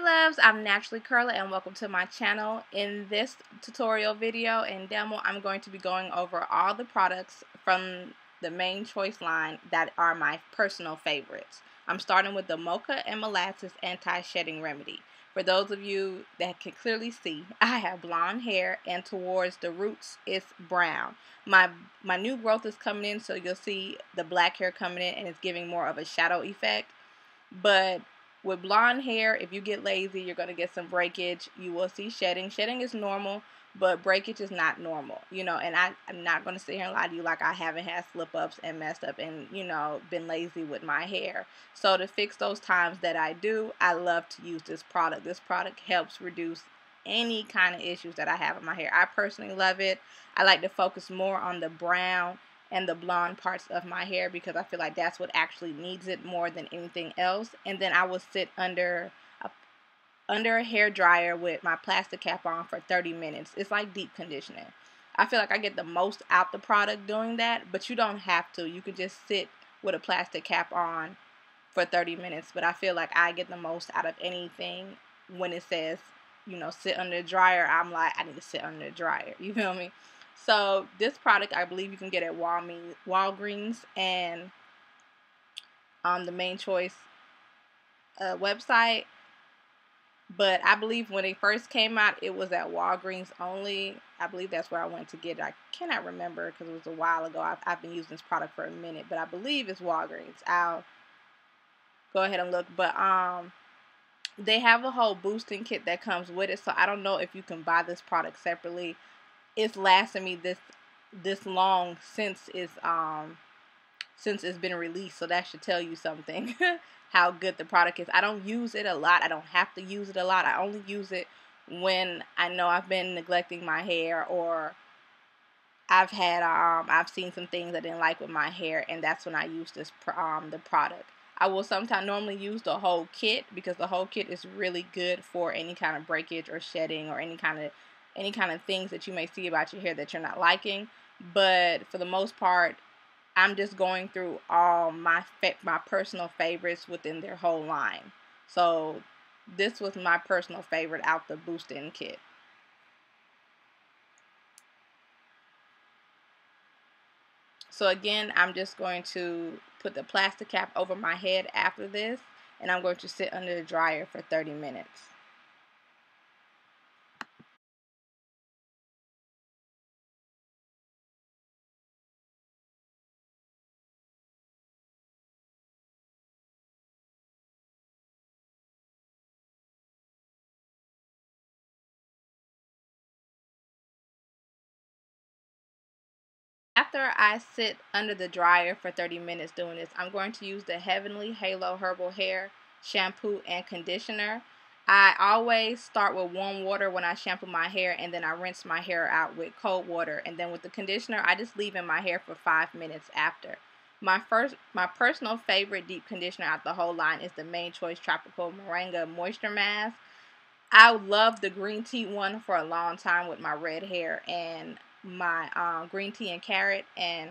loves, I'm Naturally Curly and welcome to my channel. In this tutorial video and demo, I'm going to be going over all the products from the ManeChoice line that are my personal favorites. I'm starting with the Mocha and Molasses Anti-Shedding Remedy. For those of you that can clearly see, I have blonde hair and towards the roots it's brown. My new growth is coming in, so you'll see the black hair coming in and it's giving more of a shadow effect. But with blonde hair, if you get lazy, you're going to get some breakage. You will see shedding. Shedding is normal, but breakage is not normal. And I'm not going to sit here and lie to you like I haven't had slip-ups and messed up and, been lazy with my hair. So to fix those times that I do, I love to use this product. This product helps reduce any kind of issues that I have in my hair. I personally love it. I like to focus more on the brown and the blonde parts of my hair because I feel like that's what actually needs it more than anything else. And then I will sit under a hair dryer with my plastic cap on for 30 minutes. It's like deep conditioning. I feel like I get the most out the product doing that, but you don't have to. You can just sit with a plastic cap on for 30 minutes, but I feel like I get the most out of anything when it says, sit under the dryer. I'm like, I need to sit under the dryer. You feel me? So this product, I believe you can get at Walgreens and on the ManeChoice website. But I believe when it first came out, it was at Walgreens only. I believe that's where I went to get it. I cannot remember because it was a while ago. I've been using this product for a minute, but I believe it's Walgreens. I'll go ahead and look. But they have a whole boosting kit that comes with it, so I don't know if you can buy this product separately. It's lasted me this long since it's been released, so that should tell you something how good the product is. I don't use it a lot. I don't have to use it a lot. I only use it when I know I've been neglecting my hair or I've seen some things I didn't like with my hair, and that's when I use the product. I will sometimes normally use the whole kit because the whole kit is really good for any kind of breakage or shedding or any kind of things that you may see about your hair that you're not liking. But for the most part, I'm just going through all my personal favorites within their whole line. So this was my personal favorite out the boosting kit. So again, I'm just going to put the plastic cap over my head after this, and I'm going to sit under the dryer for 30 minutes. After I sit under the dryer for 30 minutes doing this, I'm going to use the Heavenly Halo Herbal Hair Shampoo and Conditioner. I always start with warm water when I shampoo my hair, and then I rinse my hair out with cold water. And then with the conditioner, I just leave in my hair for 5 minutes after. My personal favorite deep conditioner out the whole line is the ManeChoice Tropic-Moringa Moisture Mask. I loved the green tea one for a long time with my red hair and my green tea and carrot and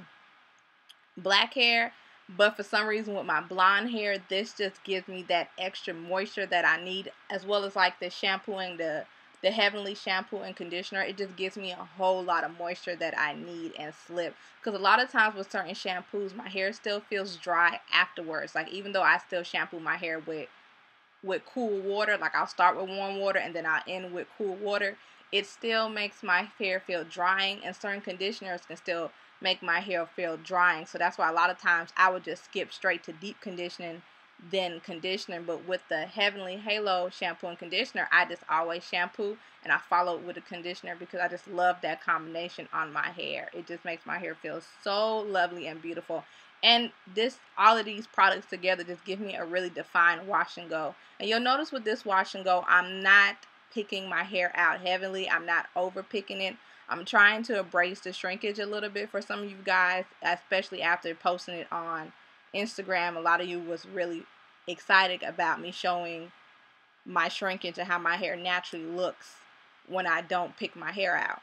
black hair, but for some reason with my blonde hair, this just gives me that extra moisture that I need, as well as like the shampoo and the Heavenly shampoo and conditioner. It just gives me a whole lot of moisture that I need and slip, because a lot of times with certain shampoos my hair still feels dry afterwards. Like even though I still shampoo my hair with cool water, like I'll start with warm water and then I'll end with cool water, it still makes my hair feel drying, and certain conditioners can still make my hair feel drying. So that's why a lot of times I would just skip straight to deep conditioning then conditioning. But with the Heavenly Halo shampoo and conditioner, I just always shampoo and I follow it with a conditioner because I just love that combination on my hair. It just makes my hair feel so lovely and beautiful. And all of these products together just give me a really defined wash and go. And you'll notice with this wash and go, I'm not picking my hair out heavily. I'm not over picking it. I'm trying to embrace the shrinkage a little bit for some of you guys, especially after posting it on Instagram. A lot of you was really excited about me showing my shrinkage and how my hair naturally looks when I don't pick my hair out.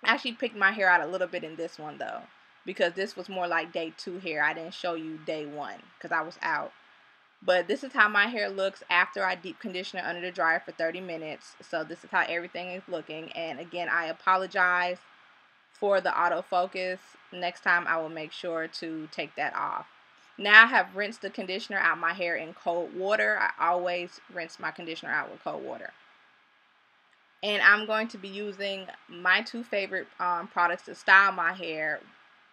I actually picked my hair out a little bit in this one though, because this was more like day 2 hair. I didn't show you day 1 because I was out. But this is how my hair looks after I deep conditioner under the dryer for 30 minutes. So this is how everything is looking. And again, I apologize for the autofocus. Next time I will make sure to take that off. Now I have rinsed the conditioner out my hair in cold water. I always rinse my conditioner out with cold water. And I'm going to be using my two favorite products to style my hair,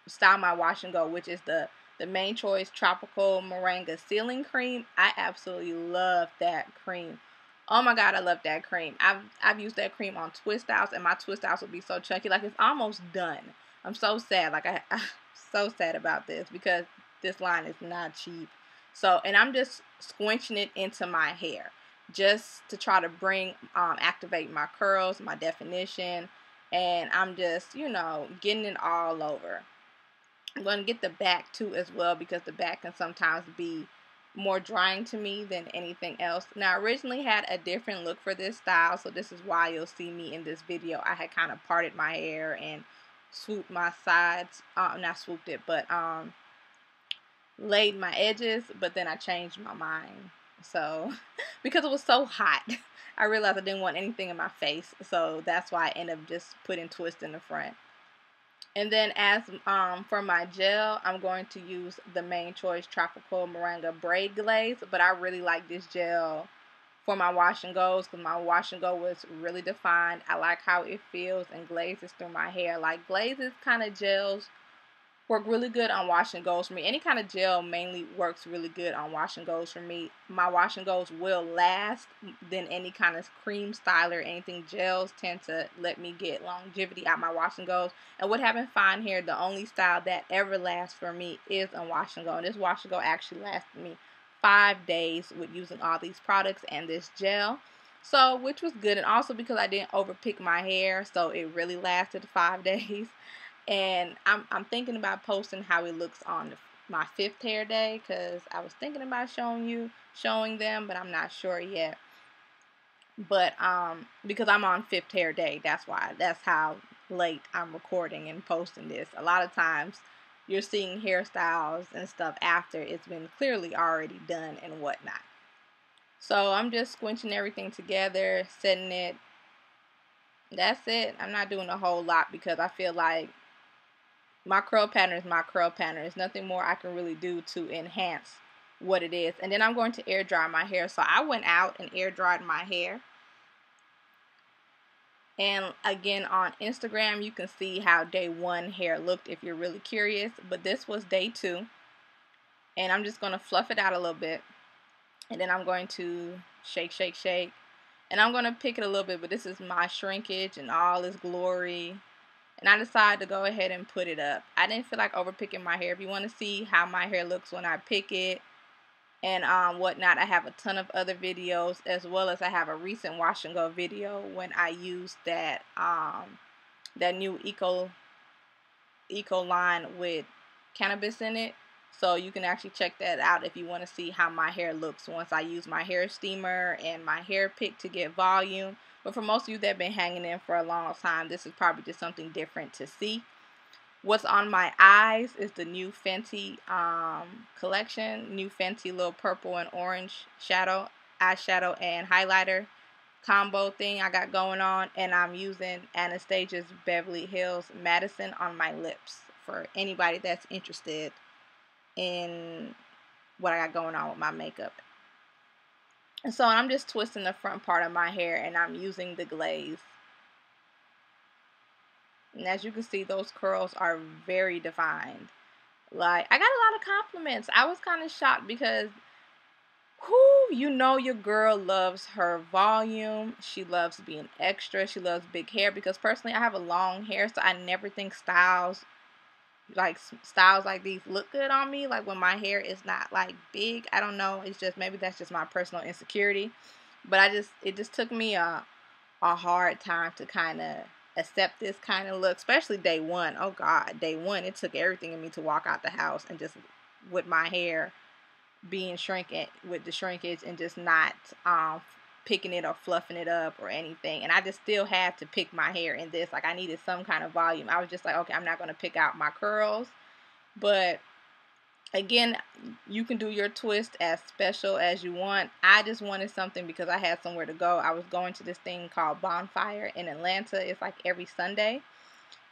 style my wash and go, which is the ManeChoice Tropic-Moringa-Sealing-Cream. I absolutely love that cream. Oh my god, I love that cream. I've used that cream on twist outs, and my twist outs will be so chunky. Like, it's almost done. I'm so sad. Like, I'm so sad about this because this line is not cheap. So, and I'm just squinching it into my hair just to try to bring, activate my curls, my definition, and I'm just, you know, getting it all over. I'm going to get the back too as well, because the back can sometimes be more drying to me than anything else. Now, I originally had a different look for this style, so this is why you'll see me in this video. I had kind of parted my hair and swooped my sides, not swooped it, but laid my edges, but then I changed my mind. So, because it was so hot, I realized I didn't want anything in my face, so that's why I ended up just putting twists in the front. And then as for my gel, I'm going to use the ManeChoice Tropical Moringa Braid Glaze, but I really like this gel for my wash and goes because my wash and go was really defined. I like how it feels and glazes through my hair. Like, glazes kind of gels work really good on wash and goes for me. Any kind of gel mainly works really good on wash and goes for me. My wash and goes will last than any kind of cream styler, anything. Gels tend to let me get longevity out my wash and goes. And what happened fine here, the only style that ever lasts for me is a wash and go. And this wash and go actually lasted me 5 days with using all these products and this gel. So, which was good. And also because I didn't overpick my hair, so it really lasted 5 days. And I'm thinking about posting how it looks on my 5th hair day, because I was thinking about showing them, but I'm not sure yet. But because I'm on 5th hair day, that's how late I'm recording and posting this. A lot of times you're seeing hairstyles and stuff after it's been clearly already done and whatnot. So I'm just squinching everything together, setting it. That's it. I'm not doing a whole lot because I feel like my curl pattern is my curl pattern. There's nothing more I can really do to enhance what it is. And then I'm going to air dry my hair. So I went out and air dried my hair. And again, on Instagram, you can see how day 1 hair looked if you're really curious. But this was day 2. And I'm just going to fluff it out a little bit. And then I'm going to shake, shake, shake. And I'm going to pick it a little bit. But this is my shrinkage in all its glory. And I decided to go ahead and put it up. I didn't feel like overpicking my hair. If you want to see how my hair looks when I pick it and whatnot, I have a ton of other videos, as well as I have a recent wash and go video when I used that new eco line with cannabis in it. So you can actually check that out if you want to see how my hair looks once I use my hair steamer and my hair pick to get volume. But for most of you that have been hanging in for a long time, this is probably just something different to see. What's on my eyes is the new Fenty collection. New Fenty little purple and orange eyeshadow and highlighter combo thing I got going on. And I'm using Anastasia's Beverly Hills Madison on my lips for anybody that's interested in what I got going on with my makeup. And so I'm just twisting the front part of my hair, and I'm using the glaze. And as you can see, those curls are very defined. Like, I got a lot of compliments. I was kind of shocked because, you know, your girl loves her volume. She loves being extra. She loves big hair, because personally I have a long hair, so I never think styles like these look good on me, like when my hair is not like big. I don't know, it's just, maybe that's just my personal insecurity, but it just took me a hard time to kind of accept this kind of look, especially day 1. Oh god, day 1, it took everything in me to walk out the house and just with my hair being shrinking with the shrinkage and just not picking it or fluffing it up or anything. And I just still had to pick my hair in this. Like, I needed some kind of volume. I was just like, okay, I'm not going to pick out my curls, but Again, you can do your twist as special as you want. I just wanted something because I had somewhere to go. I was going to this thing called Bonfire in Atlanta. It's like every Sunday,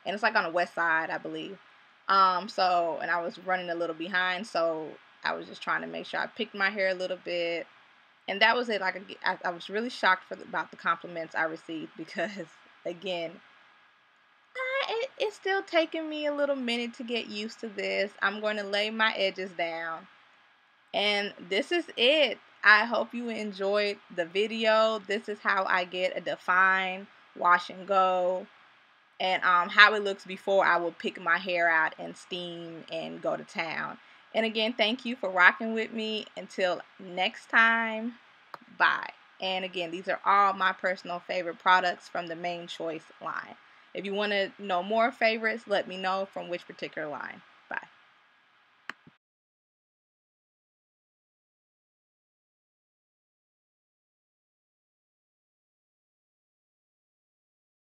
and it's like on the west side, I believe. And I was running a little behind, so I was just trying to make sure I picked my hair a little bit, and that was it. Like, I was really shocked about the compliments I received because, again, it's still taking me a little minute to get used to this. I'm going to lay my edges down. And this is it. I hope you enjoyed the video. This is how I get a DeFine wash and go. And how it looks before I will pick my hair out and steam and go to town. And again, thank you for rocking with me. Until next time, bye. And again, these are all my personal favorite products from the ManeChoice line. If you want to know more favorites, let me know from which particular line.